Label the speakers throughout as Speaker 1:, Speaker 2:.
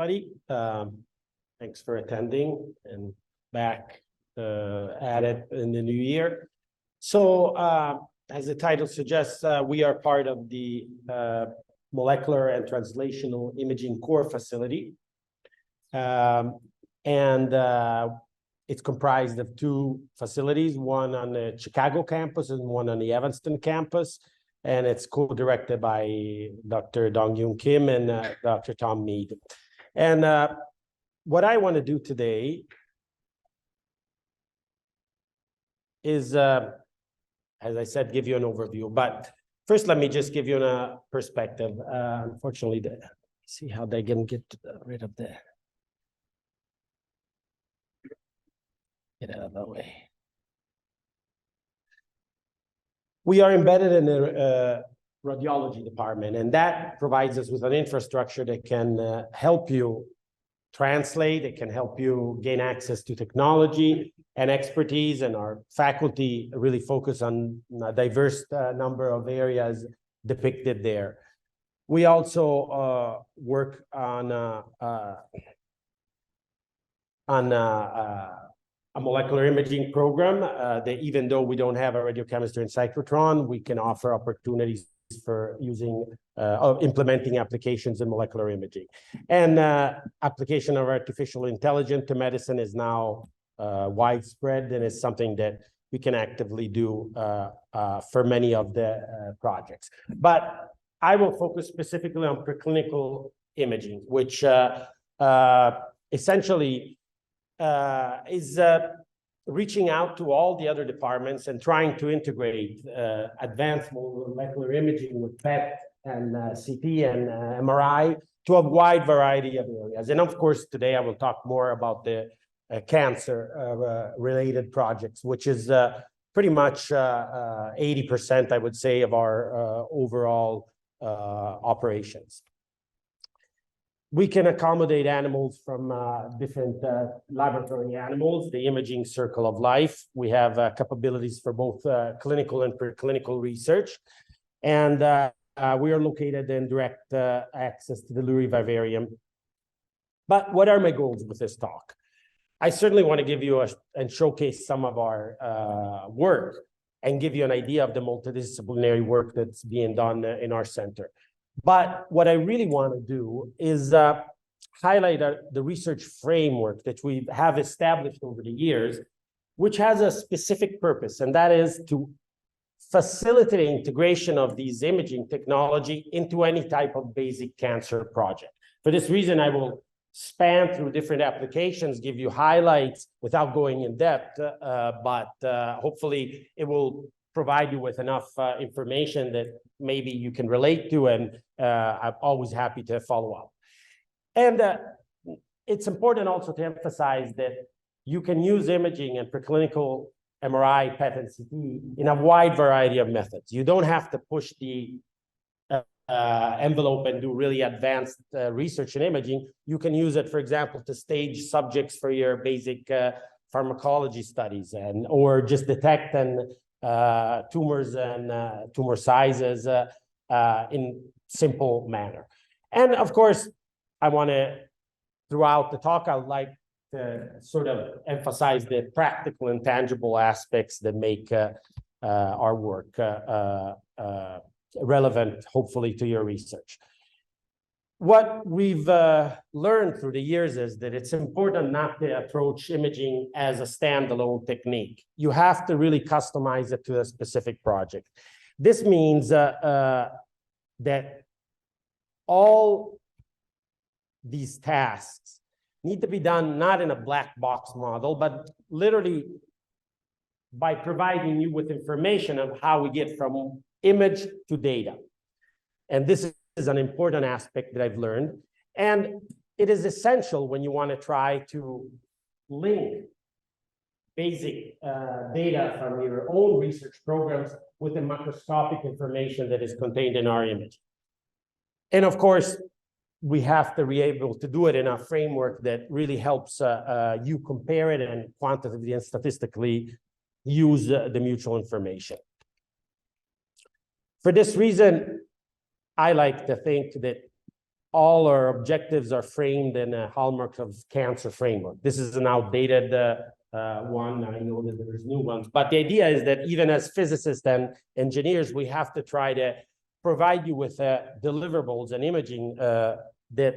Speaker 1: everybody. Thanks for attending and back at it in the new year. So as the title suggests, we are part of the Molecular and Translational Imaging Core Facility. It's comprised of two facilities, one on the Chicago campus and one on the Evanston campus. And it's co-directed by Dr. Dong-Yoon Kim and Dr. Tom Mead. And what I want to do today is, as I said, give you an overview. But first, let me just give you a perspective. Unfortunately, see how they can get rid of the. Get out of the way. We are embedded in the radiology department, and that provides us with an infrastructure that can help you translate. It can help you gain access to technology and expertise, and our faculty really focus on a diverse number of areas depicted there. We also work on a molecular imaging program that even though we don't have a radiochemistry and cyclotron, we can offer opportunities for using, implementing applications in molecular imaging. And application of artificial intelligence to medicine is now widespread, and is something that we can actively do for many of the projects. But I will focus specifically on preclinical imaging, which essentially is reaching out to all the other departments and trying to integrate advanced molecular imaging with PET and CT and MRI to a wide variety of areas. And of course, today I will talk more about the cancer related projects, which is pretty much 80%, I would say, of our overall operations. We can accommodate animals from different laboratory animals, the imaging circle of life. We have capabilities for both clinical and preclinical research. And we are located in direct access to the Lurie vivarium. But what are my goals with this talk? I certainly want to give you and showcase some of our work and give you an idea of the multidisciplinary work that's being done in our center. But what I really want to do is highlight the research framework that we have established over the years, which has a specific purpose, and that is to facilitate integration of these imaging technology into any type of basic cancer project. For this reason, I will span through different applications, give you highlights without going in depth, but hopefully it will provide you with enough information that maybe you can relate to, and I'm always happy to follow up. And it's important also to emphasize that you can use imaging and preclinical MRI, PET, and CT in a wide variety of methods. You don't have to push the envelope and do really advanced research in imaging. You can use it, for example, to stage subjects for your basic pharmacology studies, and or just detect and tumors and tumor sizes in simple manner. And of course, I want to, throughout the talk, I would like to sort of emphasize the practical and tangible aspects that make our work relevant, hopefully, to your research. What we've learned through the years is that it's important not to approach imaging as a standalone technique. You have to really customize it to a specific project. This means that all these tasks need to be done not in a black box model, but literally by providing you with information of how we get from image to data. And this is an important aspect that I've learned. And it is essential when you want to try to link basic data from your own research programs with the macroscopic information that is contained in our image. And of course, we have to be able to do it in a framework that really helps you compare it and quantitatively and statistically use the mutual information. For this reason, I like to think that all our objectives are framed in a hallmark of cancer framework. This is an outdated one. I know that there's new ones, but the idea is that even as physicists and engineers, we have to try to provide you with deliverables and imaging that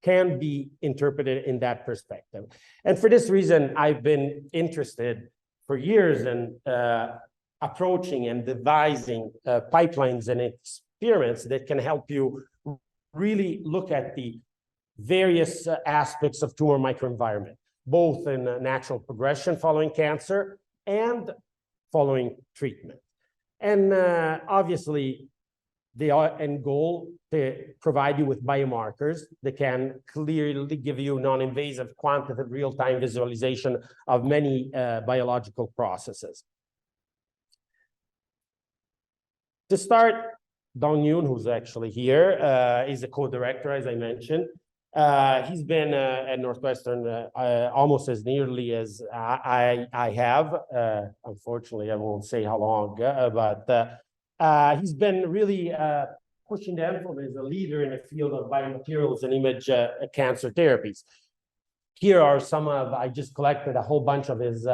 Speaker 1: can be interpreted in that perspective. And for this reason, I've been interested for years in approaching and devising pipelines and experiments that can help you really look at the various aspects of tumor microenvironment, both in natural progression following cancer and following treatment. And obviously, the end goal to provide you with biomarkers that can clearly give you non-invasive, quantitative, real-time visualization of many biological processes. To start, Dong-Yoon, who's actually here, is a co-director, as I mentioned. He's been at Northwestern almost as nearly as I have. Unfortunately, I won't say how long, but he's been really pushing the envelope as a leader in the field of biomaterials and image cancer therapies. Here are some of, I just collected a whole bunch of his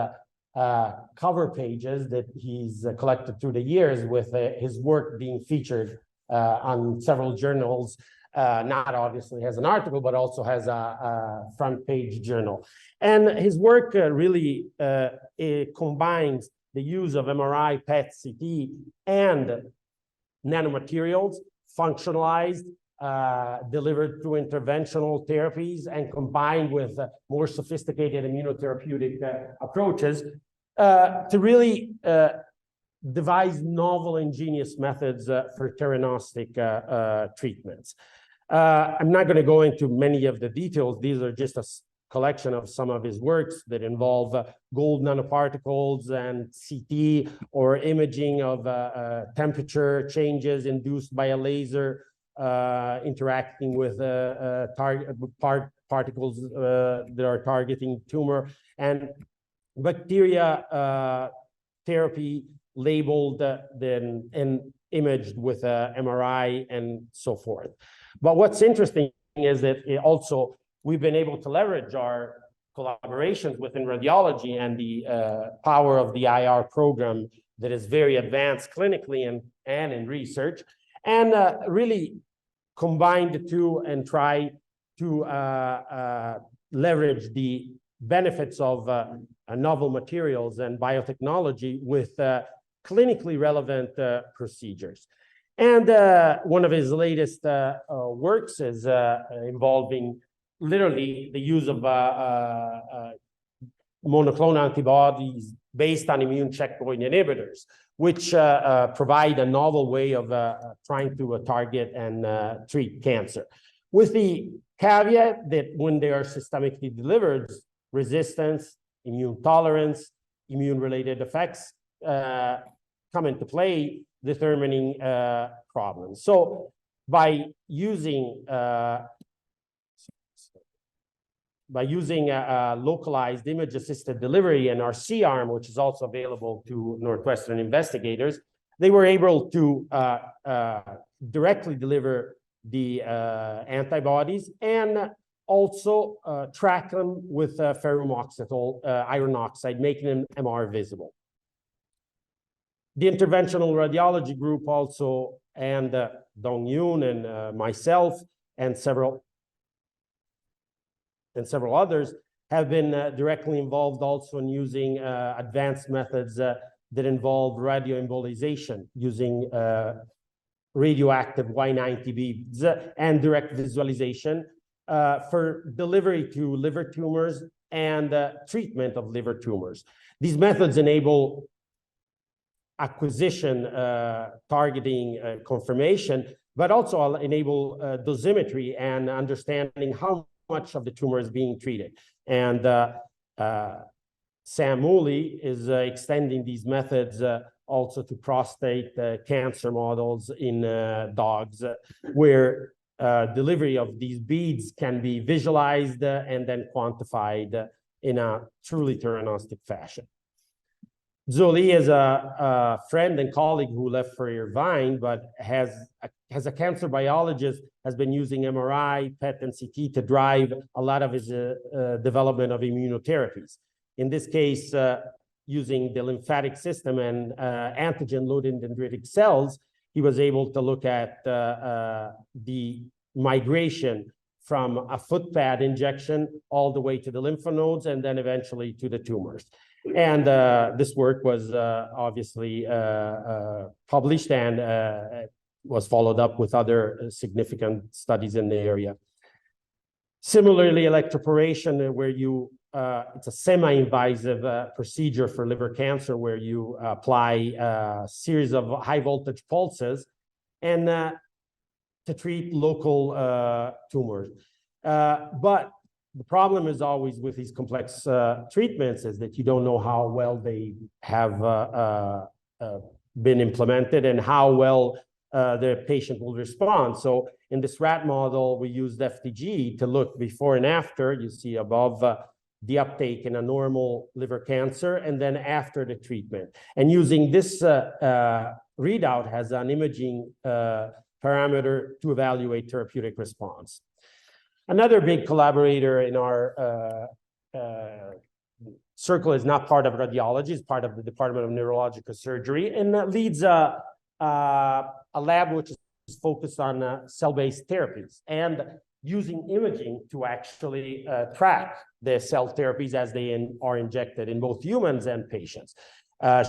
Speaker 1: cover pages that he's collected through the years, with his work being featured on several journals, not obviously as an article, but also has a front page journal. And his work really combines the use of MRI, PET, CT, and nanomaterials, functionalized, delivered through interventional therapies, and combined with more sophisticated immunotherapeutic approaches to really devise novel, ingenious methods for theranostic treatments. I'm not going to go into many of the details. These are just a collection of some of his works that involve gold nanoparticles and CT, or imaging of temperature changes induced by a laser interacting with particles that are targeting tumor, and bacteria therapy labeled then and imaged with MRI and so forth. But what's interesting is that we've been able to leverage our collaborations within radiology and the power of the IR program that is very advanced clinically and in research, and really combine the two and try to leverage the benefits of novel materials and biotechnology with clinically relevant procedures. And one of his latest works is involving literally the use of monoclonal antibodies based on immune checkpoint inhibitors, which provide a novel way of trying to target and treat cancer, with the caveat that when they are systemically delivered, resistance, immune tolerance, immune-related effects come into play, determining problems. So by using localized image-assisted delivery and our C-arm, which is also available to Northwestern investigators, they were able to directly deliver the antibodies and also track them with ferrum oxidol iron oxide, making them MR visible. The interventional radiology group also, and Dong-Yoon and myself and several others have been directly involved also in using advanced methods that involve radioembolization using radioactive Y90 beads and direct visualization for delivery to liver tumors and treatment of liver tumors. These methods enable acquisition, targeting, confirmation, but also enable dosimetry and understanding how much of the tumor is being treated. And Sam Mooley is extending these methods also to prostate cancer models in dogs, where delivery of these beads can be visualized and then quantified in a truly theranostic fashion. Zoli is a friend and colleague who left for Irvine, but has a cancer biologist, has been using MRI, PET, and CT to drive a lot of his development of immunotherapies. In this case, using the lymphatic system and antigen-loaded dendritic cells, he was able to look at the migration from a foot pad injection all the way to the lymph nodes and then eventually to the tumors. And this work was obviously published and was followed up with other significant studies in the area. Similarly, electroporation, where you, it's a semi-invasive procedure for liver cancer where you apply a series of high voltage pulses and to treat local tumors. But the problem is always with these complex treatments is that you don't know how well they have been implemented and how well the patient will respond. So in this rat model, we used FDG to look before and after. You see above the uptake in a normal liver cancer and then after the treatment. And using this readout as an imaging parameter to evaluate therapeutic response. Another big collaborator in our circle is not part of radiology, is part of the Department of Neurological Surgery, and leads a lab which is focused on cell-based therapies and using imaging to actually track the cell therapies as they are injected in both humans and patients.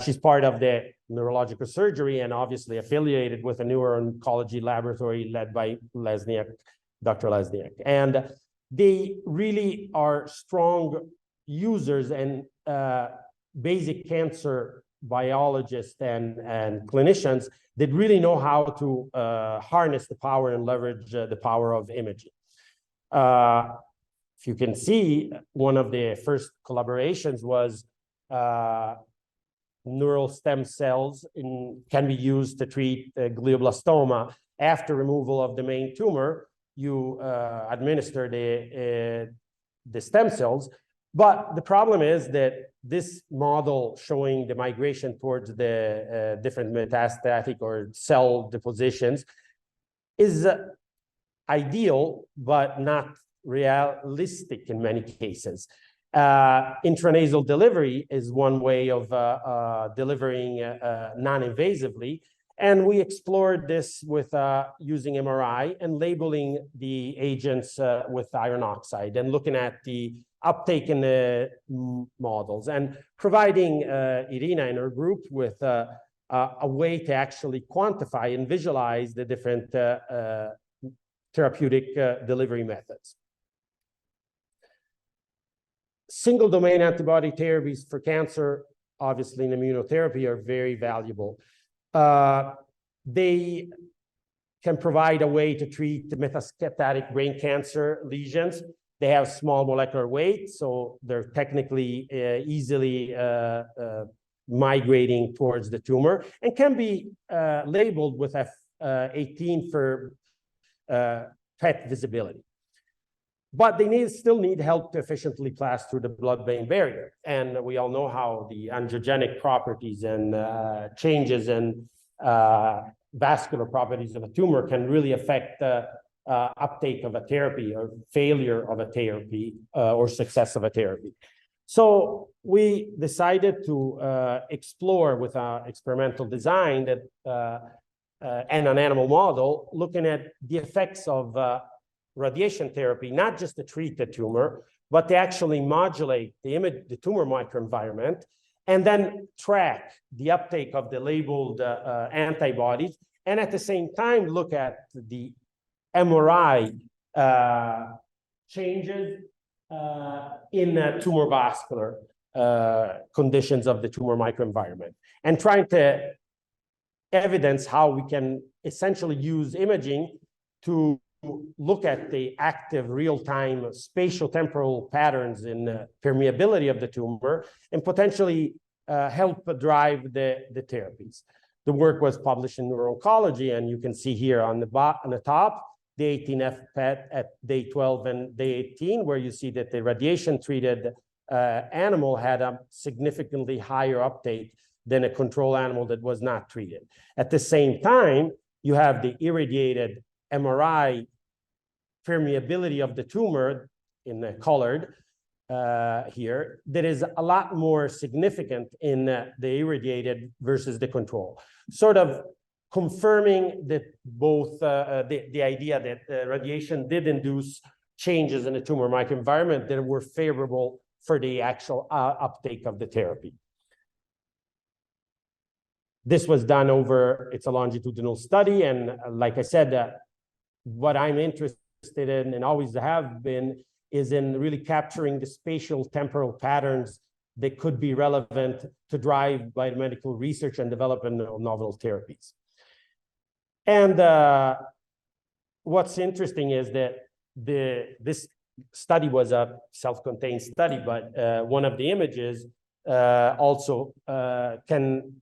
Speaker 1: She's part of the neurological surgery and obviously affiliated with a neuro-oncology laboratory led by Lesniak, Dr. Lesniak. And they really are strong users and basic cancer biologists and clinicians that really know how to harness the power and leverage the power of imaging. If you can see, one of the first collaborations was neural stem cells can be used to treat glioblastoma. After removal of the main tumor, you administer the stem cells. But the problem is that this model showing the migration towards the different metastatic or cell depositions is ideal, but not realistic in many cases. Intranasal delivery is one way of delivering non-invasively. And we explored this with using MRI and labeling the agents with iron oxide and looking at the uptake in the models and providing Irina and her group with a way to actually quantify and visualize the different therapeutic delivery methods. Single domain antibody therapies for cancer, obviously in immunotherapy, are very valuable. They can provide a way to treat the metastatic brain cancer lesions. They have small molecular weight, so they're technically easily migrating towards the tumor and can be labeled with F18 for PET visibility. But they still need help to efficiently pass through the blood-brain barrier. And we all know how the angiogenic properties and changes in vascular properties of a tumor can really affect the uptake of a therapy or failure of a therapy or success of a therapy. So we decided to explore with our experimental design that and an animal model, looking at the effects of radiation therapy, not just to treat the tumor, but to actually modulate the tumor microenvironment and then track the uptake of the labeled antibodies, and at the same time look at the MRI changes in tumor vascular conditions of the tumor microenvironment, and trying to evidence how we can essentially use imaging to look at the active real-time spatial temporal patterns in permeability of the tumor and potentially help drive the therapies. The work was published in Neuro-Oncology, and you can see here on the top, the 18F PET at day 12 and day 18, where you see that the radiation-treated animal had a significantly higher uptake than a control animal that was not treated. At the same time, you have the irradiated MRI permeability of the tumor in the colored here that is a lot more significant in the irradiated versus the control, sort of confirming that both the idea that radiation did induce changes in the tumor microenvironment that were favorable for the actual uptake of the therapy. This was done over, it's a longitudinal study, and like I said, what I'm interested in and always have been is in really capturing the spatial temporal patterns that could be relevant to drive biomedical research and development of novel therapies. And what's interesting is that this study was a self-contained study, but one of the images also can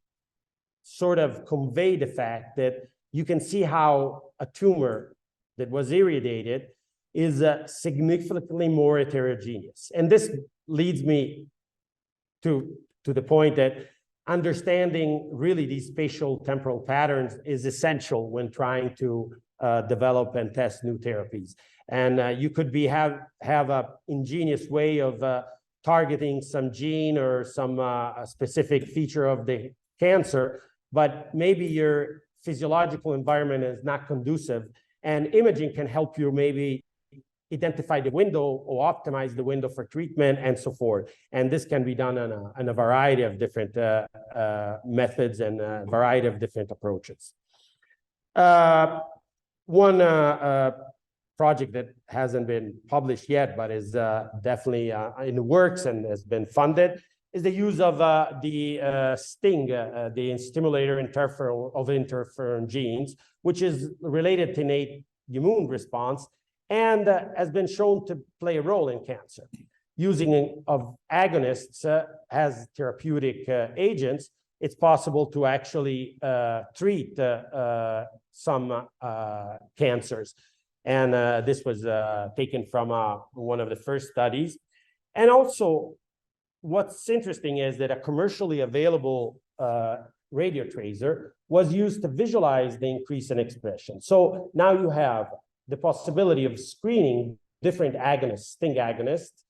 Speaker 1: sort of convey the fact that you can see how a tumor that was irradiated is significantly more heterogeneous. And this leads me to the point that understanding really these spatial temporal patterns is essential when trying to develop and test new therapies. And you could have an ingenious way of targeting some gene or some specific feature of the cancer, but maybe your physiological environment is not conducive, and imaging can help you maybe identify the window or optimize the window for treatment and so forth. And this can be done on a variety of different methods and a variety of different approaches. One project that hasn't been published yet, but is definitely in the works and has been funded, is the use of the STING, the stimulator interferon genes, which is related to innate immune response and has been shown to play a role in cancer. Using of agonists as therapeutic agents, it's possible to actually treat some cancers. And this was taken from one of the first studies. And also, what's interesting is that a commercially available radio tracer was used to visualize the increase in expression. So now you have the possibility of screening different agonists, STING agonists,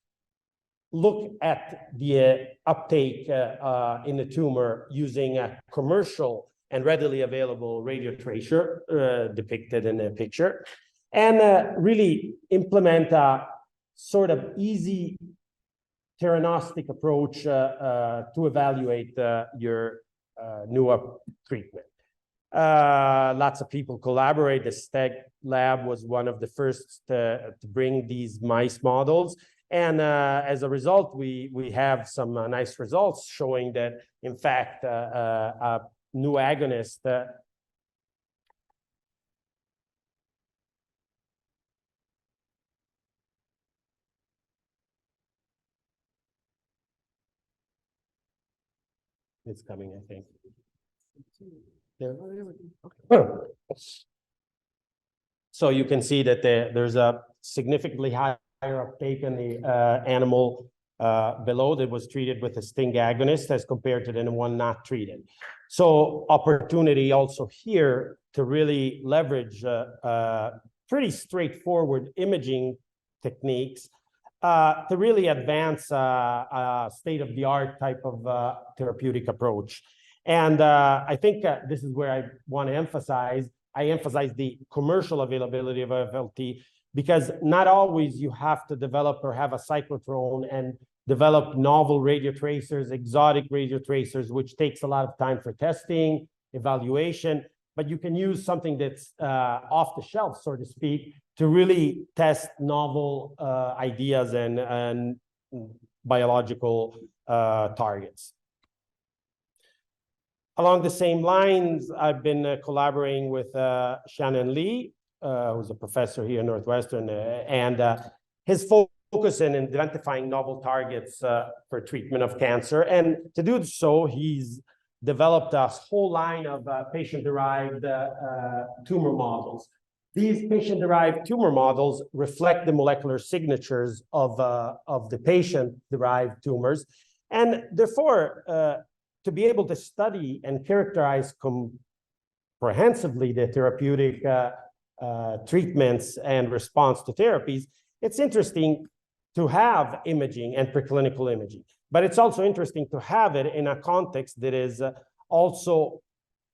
Speaker 1: look at the uptake in the tumor using a commercial and readily available radio tracer depicted in the picture, and really implement a sort of easy theranostic approach to evaluate your new treatment. Lots of people collaborate. The STEG lab was one of the first to bring these mice models. And as a result, we have some nice results showing that, in fact, a new agonist it's coming, I think. So you can see that there's a significantly higher uptake in the animal below that was treated with a STING agonist as compared to the one not treated. So opportunity also here to really leverage pretty straightforward imaging techniques to really advance a state-of-the-art type of therapeutic approach. And I think this is where I want to emphasize. I emphasize the commercial availability of FLT, because not always you have to develop or have a cyclotron and develop novel radio tracers, exotic radio tracers, which takes a lot of time for testing, evaluation, but you can use something that's off the shelf, so to speak, to really test novel ideas and biological targets. Along the same lines, I've been collaborating with Shannon Lee, who's a professor here at Northwestern, and his focus in identifying novel targets for treatment of cancer. And to do so, he's developed a whole line of patient-derived tumor models. These patient-derived tumor models reflect the molecular signatures of the patient-derived tumors, and therefore to be able to study and characterize comprehensively the therapeutic treatments and response to therapies, it's interesting to have imaging and preclinical imaging. But it's also interesting to have it in a context that is also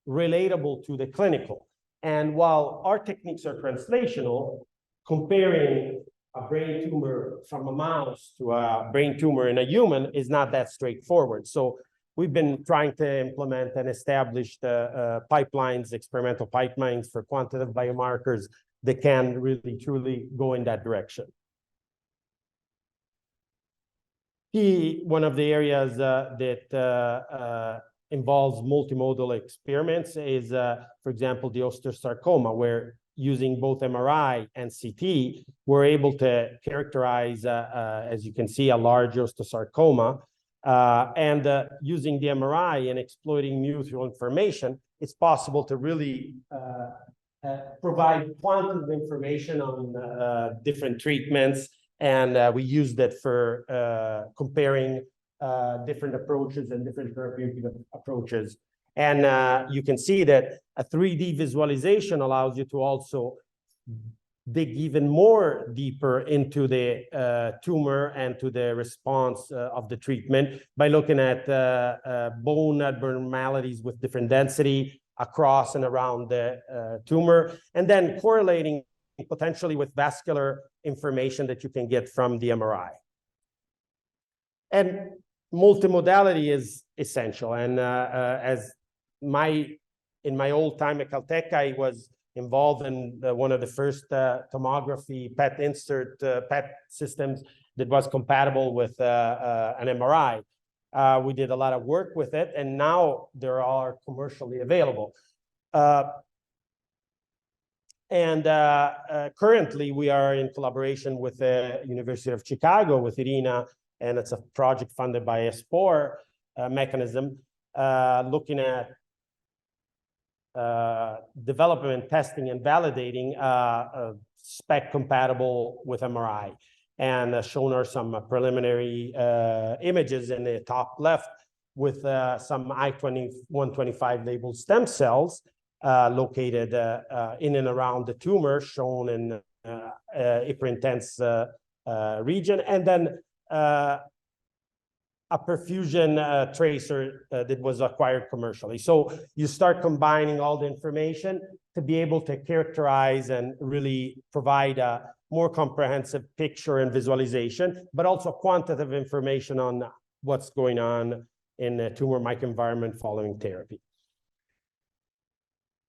Speaker 1: relatable to the clinical. And while our techniques are translational, comparing a brain tumor from a mouse to a brain tumor in a human is not that straightforward. So we've been trying to implement and establish the pipelines, experimental pipelines for quantitative biomarkers that can really, truly go in that direction. One of the areas that involves multimodal experiments is, for example, the osteosarcoma, where using both MRI and CT, we're able to characterize, as you can see, a large osteosarcoma. And using the MRI and exploiting mutual information, it's possible to really provide quantitative information on different treatments. And we use that for comparing different approaches and different therapeutic approaches. And you can see that a 3D visualization allows you to also dig even more deeper into the tumor and to the response of the treatment by looking at bone abnormalities with different density across and around the tumor, and then correlating potentially with vascular information that you can get from the MRI. And multimodality is essential. And in my old time at Caltech, I was involved in one of the first tomography PET insert PET systems that was compatible with an MRI. We did a lot of work with it, and now they are commercially available. Currently, we are in collaboration with the University of Chicago, with IRINA, and it's a project funded by a SPOR mechanism, looking at development, testing, and validating spec compatible with MRI. And shown are some preliminary images in the top left with some I-125 labeled stem cells located in and around the tumor, shown in hyperintense region, and then a perfusion tracer that was acquired commercially. So you start combining all the information to be able to characterize and really provide a more comprehensive picture and visualization, but also quantitative information on what's going on in the tumor microenvironment following therapy.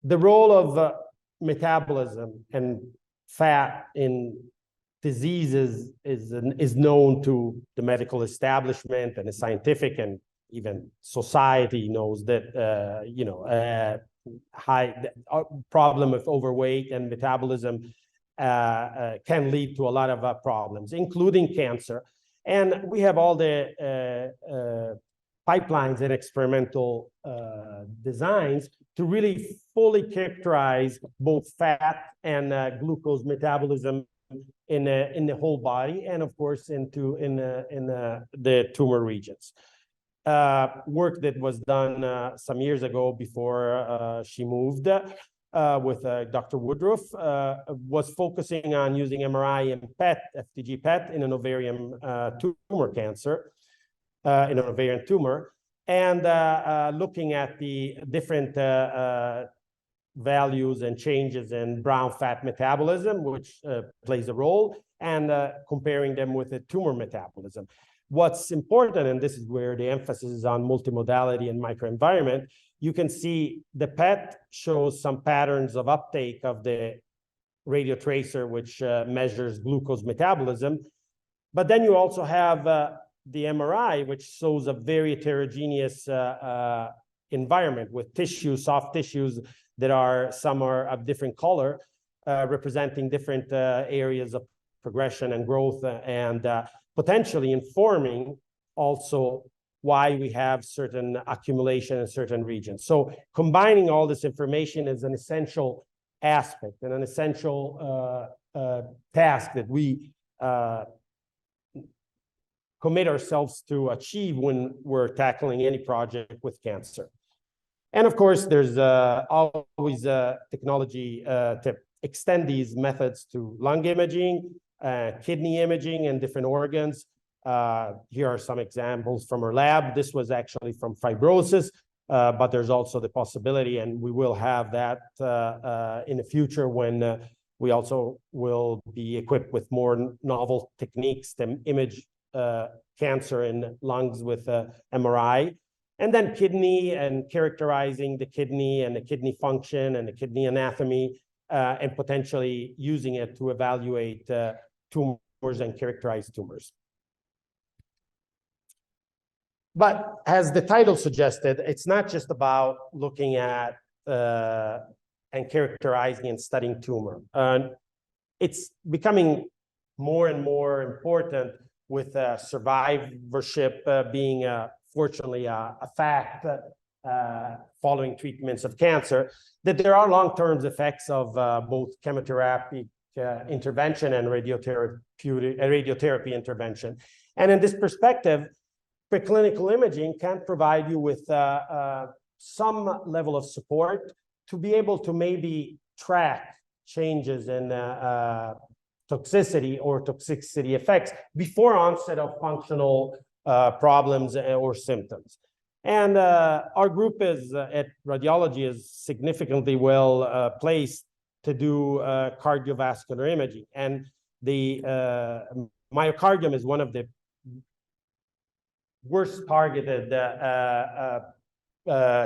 Speaker 1: The role of metabolism and fat in diseases is known to the medical establishment, and the scientific and even society knows that high problem with overweight and metabolism can lead to a lot of problems, including cancer. And we have all the pipelines and experimental designs to really fully characterize both fat and glucose metabolism in the whole body, and of course in the tumor regions. Work that was done some years ago before she moved with Dr. Woodruff was focusing on using MRI and PET, FDG PET, in an ovarian tumor cancer, in an ovarian tumor, and looking at the different values and changes in brown fat metabolism, which plays a role, and comparing them with the tumor metabolism. What's important, and this is where the emphasis is on multimodality and microenvironment, you can see the PET shows some patterns of uptake of the radiotracer, which measures glucose metabolism. But then you also have the MRI, which shows a very heterogeneous environment with tissues, soft tissues, that are, some are of different color, representing different areas of progression and growth, and potentially informing also why we have certain accumulation in certain regions. So combining all this information is an essential aspect and an essential task that we commit ourselves to achieve when we're tackling any project with cancer. And of course, there's always technology to extend these methods to lung imaging, kidney imaging, and different organs. Here are some examples from our lab. This was actually from fibrosis, but there's also the possibility, and we will have that in the future when we also will be equipped with more novel techniques to image cancer in lungs with MRI. And then kidney and characterizing the kidney and the kidney function and the kidney anatomy, and potentially using it to evaluate tumors and characterize tumors. But as the title suggested, it's not just about looking at and characterizing and studying tumor. It's becoming more and more important with survivorship being fortunately a fact following treatments of cancer, that there are long-term effects of both chemotherapy intervention and radiotherapy intervention. And in this perspective, preclinical imaging can provide you with some level of support to be able to maybe track changes in toxicity or toxicity effects before onset of functional problems or symptoms. And our group is at radiology is significantly well placed to do cardiovascular imaging. And the myocardium is one of the worst targeted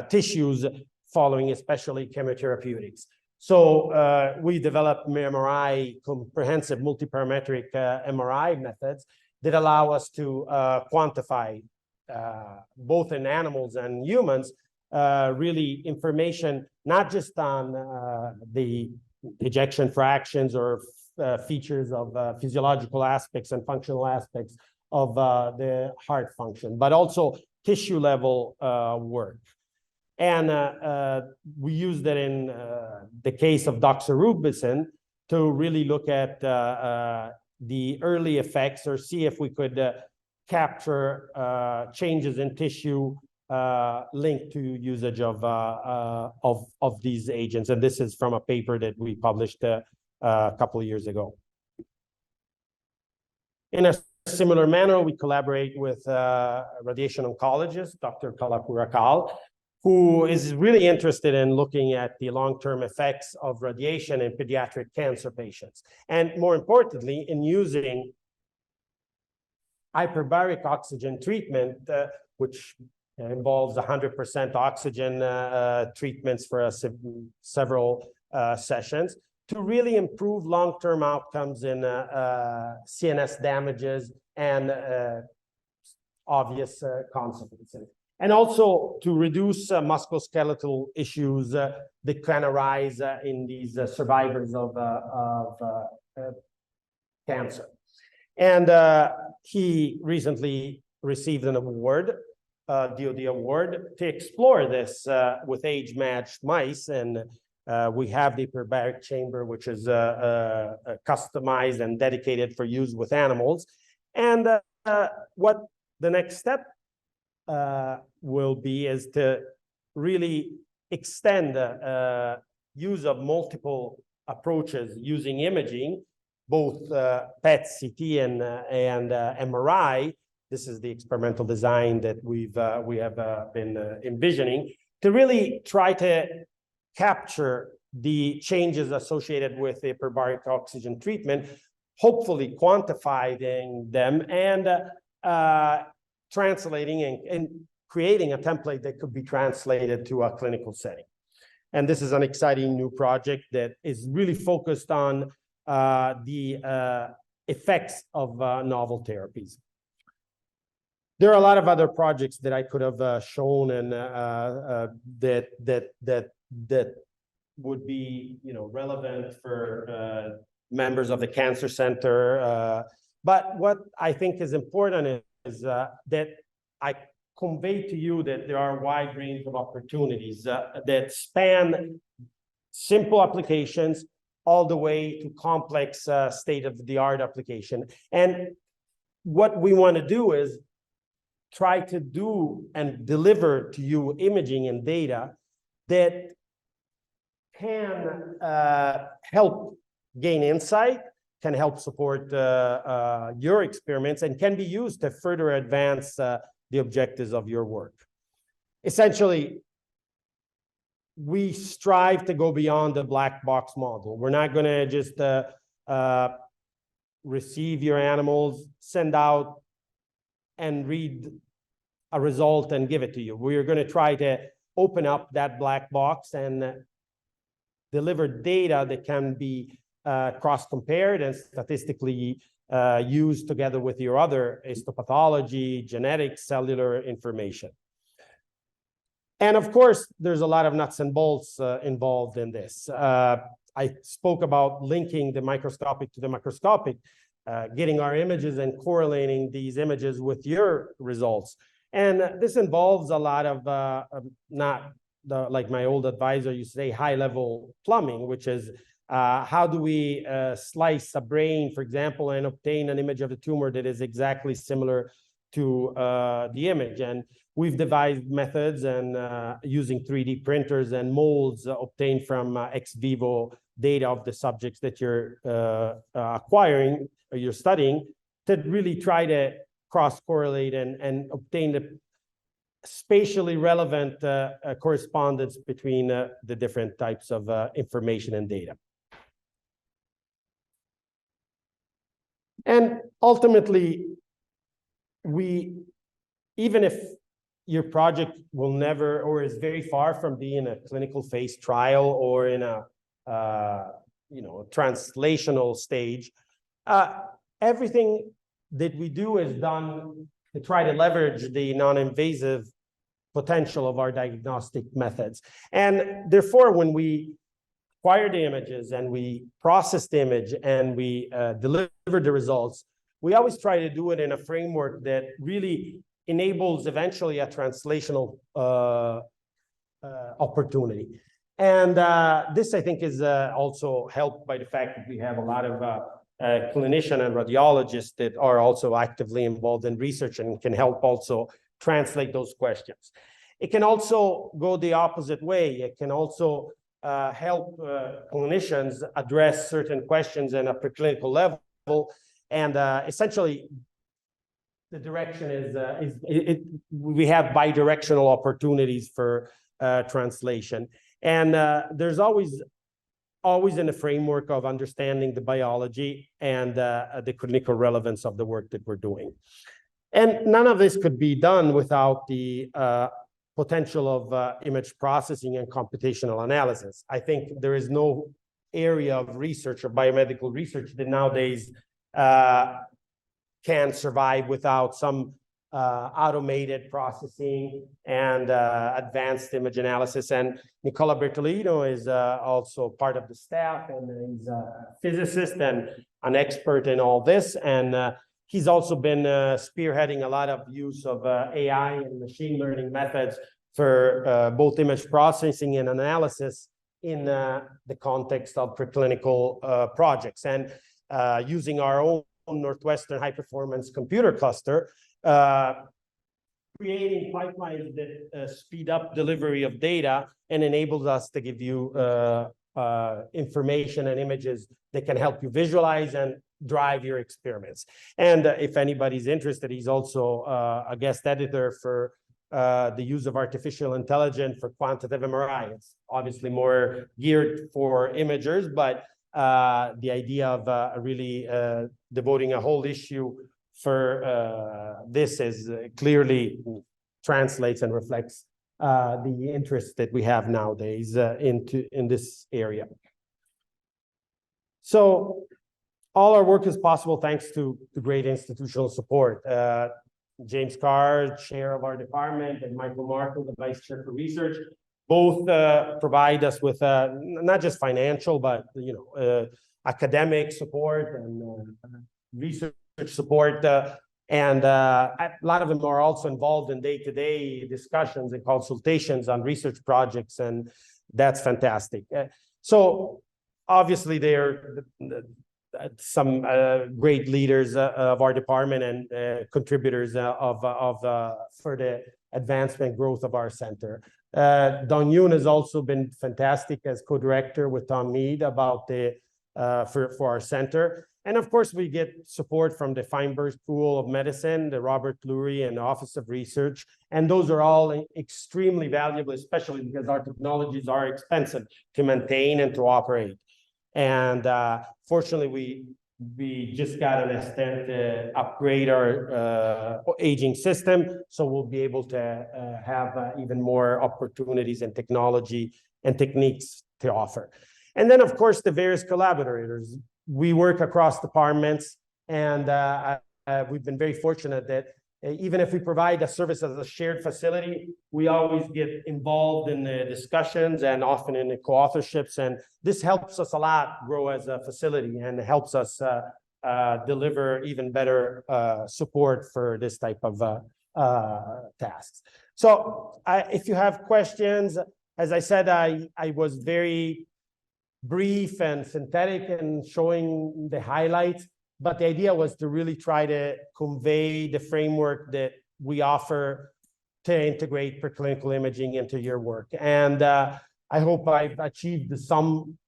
Speaker 1: tissues following especially chemotherapeutics. So we developed MRI, comprehensive multiparametric MRI methods that allow us to quantify both in animals and humans, really information, not just on the ejection fractions or features of physiological aspects and functional aspects of the heart function, but also tissue level work. And we used it in the case of doxorubicin to really look at the early effects or see if we could capture changes in tissue linked to usage of these agents. And this is from a paper that we published a couple of years ago. In a similar manner, we collaborate with a radiation oncologist, Dr. Kalapurakal, who is really interested in looking at the long-term effects of radiation in pediatric cancer patients. And more importantly, in using hyperbaric oxygen treatment, which involves 100% oxygen treatments for several sessions, to really improve long-term outcomes in CNS damages and obvious consequences. And also to reduce musculoskeletal issues that can arise in these survivors of cancer. And he recently received an award, DoD award, to explore this with age-matched mice. And we have the hyperbaric chamber, which is customized and dedicated for use with animals. And what the next step will be is to really extend use of multiple approaches using imaging, both PET, CT, and MRI. This is the experimental design that we have been envisioning to really try to capture the changes associated with hyperbaric oxygen treatment, hopefully quantifying them and translating and creating a template that could be translated to a clinical setting. And this is an exciting new project that is really focused on the effects of novel therapies. There are a lot of other projects that I could have shown and that would be, relevant for members of the Cancer Center. But what I think is important is that I convey to you that there are a wide range of opportunities that span simple applications all the way to complex state-of-the-art application. And what we want to do is try to do and deliver to you imaging and data that can help gain insight, can help support your experiments, and can be used to further advance the objectives of your work. Essentially, we strive to go beyond the black box model. We're not going to just receive your animals, send out and read a result and give it to you. We're going to try to open up that black box and deliver data that can be cross-compared and statistically used together with your other histopathology, genetics, cellular information. And of course, there's a lot of nuts and bolts involved in this. I spoke about linking the microscopic to the macroscopic, getting our images and correlating these images with your results. And this involves a lot of like my old advisor used to say, high-level plumbing, which is how do we slice a brain, for example, and obtain an image of the tumor that is exactly similar to the image. And we've devised methods and using 3D printers and molds obtained from ex vivo data of the subjects that you're acquiring or you're studying to really try to cross-correlate and obtain the spatially relevant correspondence between the different types of information and data. And ultimately, even if your project will never or is very far from being a clinical phase trial or in a translational stage, everything that we do is done to try to leverage the non-invasive potential of our diagnostic methods. And therefore, when we acquire the images and we process the image and we deliver the results, we always try to do it in a framework that really enables eventually a translational opportunity. And this, I think, is also helped by the fact that we have a lot of clinicians and radiologists that are also actively involved in research and can help also translate those questions. It can also go the opposite way. It can also help clinicians address certain questions in a preclinical level. And essentially, the direction is we have bidirectional opportunities for translation. And there's always in the framework of understanding the biology and the clinical relevance of the work that we're doing. And none of this could be done without the potential of image processing and computational analysis. I think there is no area of research or biomedical research that nowadays can survive without some automated processing and advanced image analysis. And Nicola Bertolino is also part of the staff, and he's a physicist and an expert in all this. And he's also been spearheading a lot of use of AI and machine learning methods for both image processing and analysis in the context of preclinical projects. And using our own Northwestern high-performance computer cluster, creating pipelines that speed up delivery of data and enables us to give you information and images that can help you visualize and drive your experiments. And if anybody's interested, he's also a guest editor for the use of artificial intelligence for quantitative MRI. It's obviously more geared for imagers, but the idea of really devoting a whole issue for this is clearly translates and reflects the interest that we have nowadays in this area. So all our work is possible thanks to great institutional support. James Carr, chair of our department, and Michael Markle, the vice chair for research, both provide us with not just financial, but academic support and research support. And a lot of them are also involved in day-to-day discussions and consultations on research projects, and that's fantastic. So obviously, some great leaders of our department and contributors for the advancement growth of our center. Don Yoon has also been fantastic as co-director with Tom Mead about for our center. And of course, we get support from the Feinberg School of Medicine, the Robert Lurie, and the Office of Research. And those are all extremely valuable, especially because our technologies are expensive to maintain and to operate. And fortunately, we just got an extent to upgrade our aging system, so we'll be able to have even more opportunities and technology and techniques to offer. And then, of course, the various collaborators. We work across departments, and we've been very fortunate that even if we provide a service as a shared facility, we always get involved in the discussions and often in the co-authorships. And this helps us a lot grow as a facility and helps us deliver even better support for this type of tasks. So if you have questions, as I said, I was very brief and synthetic in showing the highlights. But the idea was to really try to convey the framework that we offer to integrate preclinical imaging into your work. And I hope I've achieved some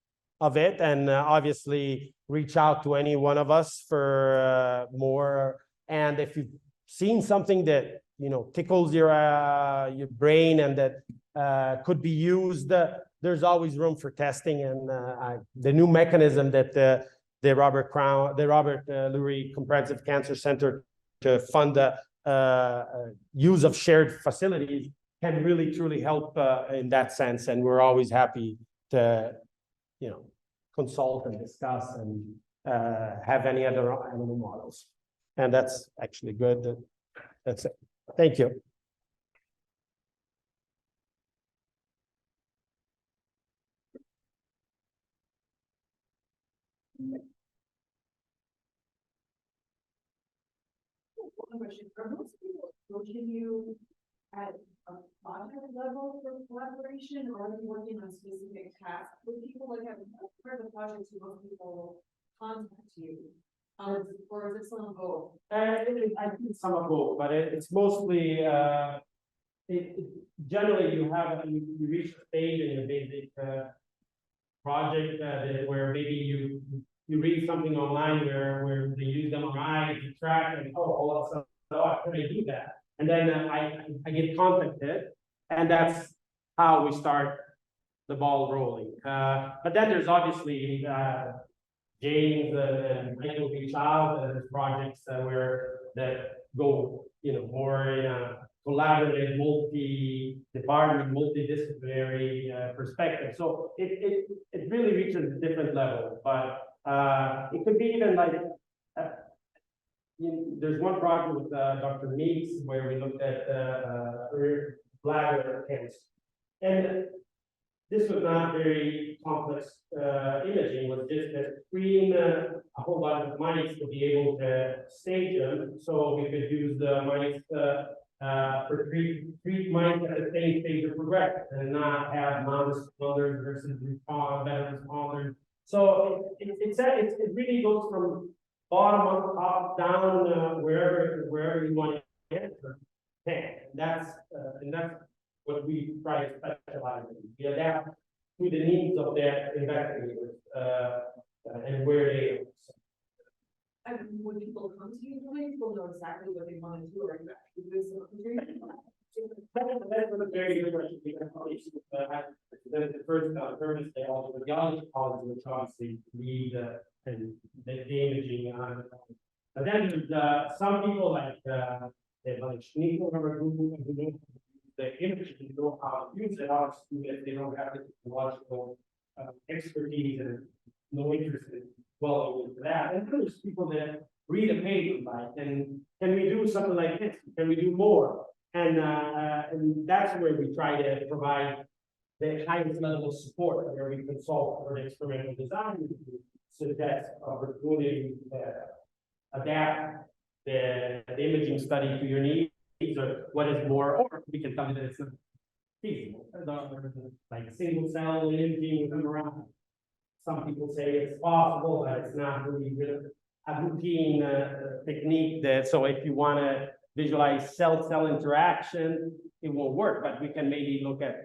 Speaker 1: of it, and obviously reach out to any one of us for more. And if you've seen something that tickles your brain and that could be used, there's always room for testing. And the new mechanism that the Robert Lurie Comprehensive Cancer Center to fund the use of shared facilities can really truly help in that sense. And we're always happy to, consult and discuss and have any other animal models. And that's actually good. That's it. Thank you.
Speaker 2: One question. Are most people approaching you at a project level for collaboration, or are you working on specific tasks? With people that have part of the project, do most people contact you? Or is it some of both?
Speaker 1: I think it's some of both, but it's mostly generally you reach a stage in a basic project where maybe you read something online where they use MRI to track, and all of a sudden, how can I do that? And then I get contacted, and that's how we start the ball rolling. But then there's obviously James and Michael reach out, there's projects that go more in a collaborative, multi-department, multidisciplinary perspective. So it really reaches different levels, but it could be even like there's one project with Dr. Meeks where we looked at bladder cancer, and this was not very complex imaging. It was just to screen a whole lot of mice to be able to stage them, so we could use the mice for treat mice at the same stage of progression and not have non-responders versus better responders. So it really goes from bottom up, down, wherever you want to get. And that's what we try to specialize in. We adapt to the needs of the investigators and where they are.
Speaker 2: And when people come to you, people know exactly what they want to do, or exactly
Speaker 1: That's a very good question. We can probably the first service they also the radiology college, which obviously lead and the imaging. But then there's some people like Schneekl, who know the imaging, know how to use it. Obviously, if they don't have the technological expertise and no interest in well into that. And there's people that read a paper like, and can we do something like this? Can we do more? And that's where we try to provide the highest level of support, where we consult for experimental design, so that's opportunity to adapt the imaging study to your needs, or what is more, or we can tell you that it's not feasible, like single cell imaging with MRI. some people say it's possible, but it's not really a routine technique that, so if you want to visualize cell-cell interaction, it won't work, but we can maybe look at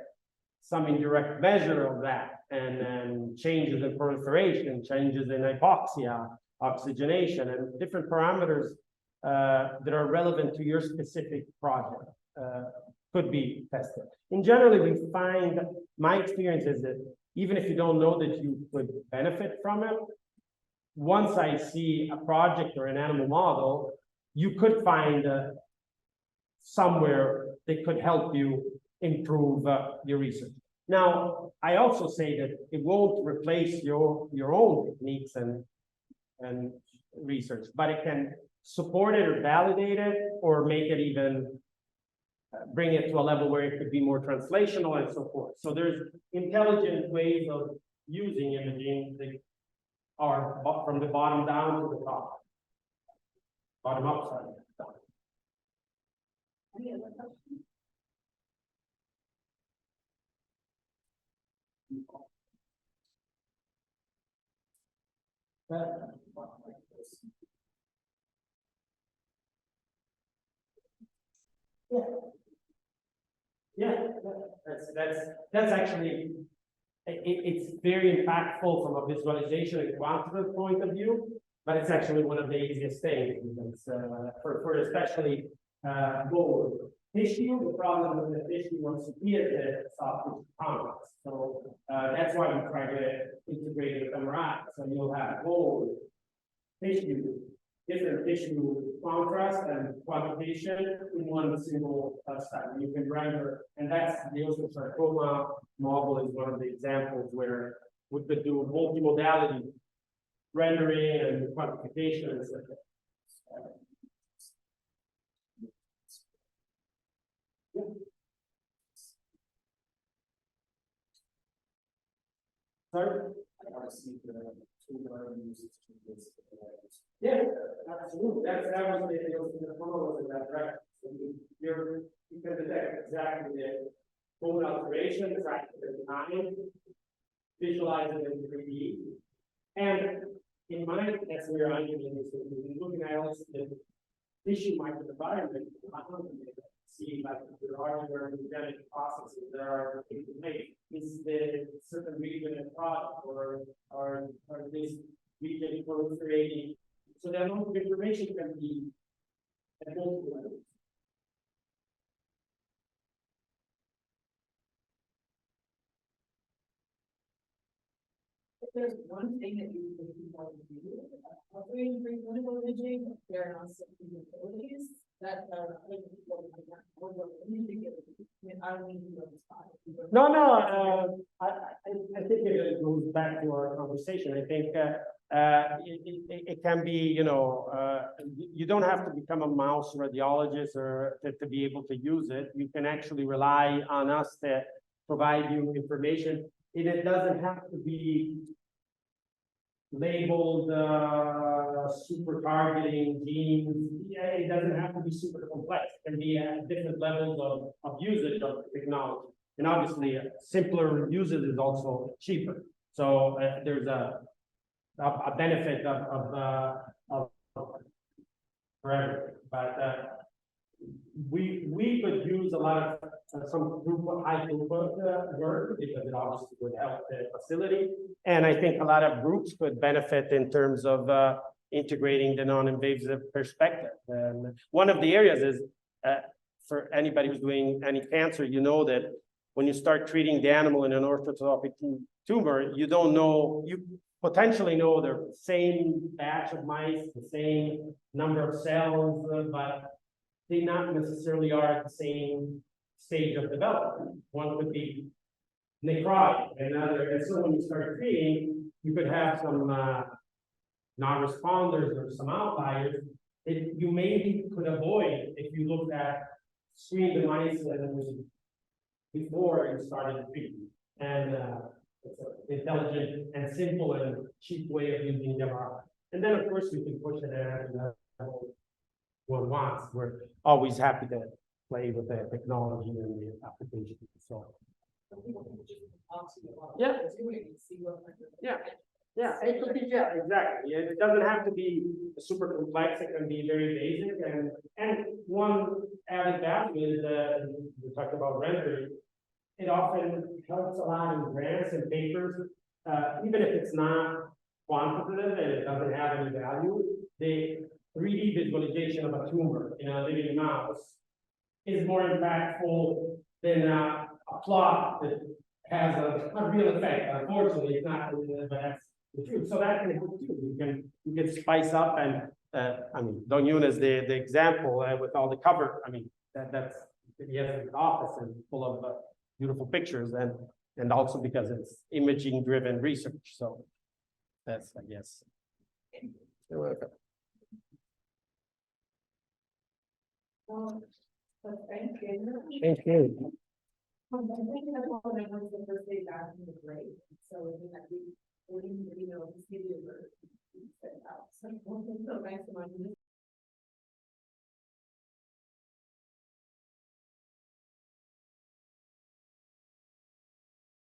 Speaker 1: some indirect measure of that, and then changes in proliferation, changes in hypoxia, oxygenation, and different parameters that are relevant to your specific project could be tested. In general, we find, my experience is that even if you don't know that you could benefit from it, once I see a project or an animal model, you could find somewhere that could help you improve your research. Now, I also say that it won't replace your own techniques and research, but it can support it or validate it, or make it even bring it to a level where it could be more translational and so forth. So there's intelligent ways of using imaging that are from the bottom down to the top. Bottom up, sorry.
Speaker 2: Any other questions?
Speaker 1: Yeah, that's actually, it's very impactful from a visualization and quantitative point of view, but it's actually one of the easiest things. For especially bone tissue, the problem with the tissue once you hear the soft tissue complex. So that's why we try to integrate it with MRI. So you'll have bone tissue, different tissue contrast and quantitation in one single study. You can render, and that's the osteosarcoma model is one of the examples where we could do multimodality rendering and quantification and such. Sorry? Yeah, absolutely. That was the was in that direction. So you can detect exactly the bone alteration, exactly the time, visualize it in 3D. And in my that's where I'm looking at also the tissue microenvironment, see like there are genetic processes that are made. Is the certain region a product or this region proliferating? So that amount of information can be at multiple levels.
Speaker 2: If there's one thing that you think you want to do, doing preclinical imaging, Theranostics capabilities, that
Speaker 1: No, I think it goes back to our conversation. I think it can be, you don't have to become a mouse radiologist or to be able to use it. You can actually rely on us to provide you information. And it doesn't have to be labeled super targeting genes. Yeah, it doesn't have to be super complex. It can be at different levels of usage of the technology. And obviously, simpler usage is also cheaper. So there's a benefit of for everything. But we could use a lot of some high throughput work because it obviously would help the facility. And I think a lot of groups could benefit in terms of integrating the non-invasive perspective. And one of the areas is for anybody who's doing any cancer, you know that when you start treating the animal in an orthotopic tumor, you don't know, you potentially know the same batch of mice, the same number of cells, but they not necessarily are at the same stage of development. One could be necrotic, another, and so when you start treating, you could have some non-responders or some outliers that you maybe could avoid if you looked at screen the mice before you started treatment. And it's an intelligent and simple and cheap way of using them. And then of course you can push it at one wants. We're always happy to play with the technology and the application. So yeah. Yeah. Yeah, it could be, yeah, exactly. It doesn't have to be super complex. It can be very basic. And one added value is we talked about rendering. It often helps a lot in grants and papers, even if it's not quantitative and it doesn't have any value. The 3D visualization of a tumor in a living mouse is more impactful than a plot that has a real effect. Unfortunately, it's not, but that's the truth. So that can help too. You can spice up and I mean, Don Yuna's the example with all the cover. I mean, that's he has an office and full of beautiful pictures and also because it's imaging driven research. So that's, I guess. You're welcome.
Speaker 2: Thank you.
Speaker 1: Thank you.
Speaker 2: I think that's all that was the first day back in the break, so we had to, you know, just give you a. So thanks so much.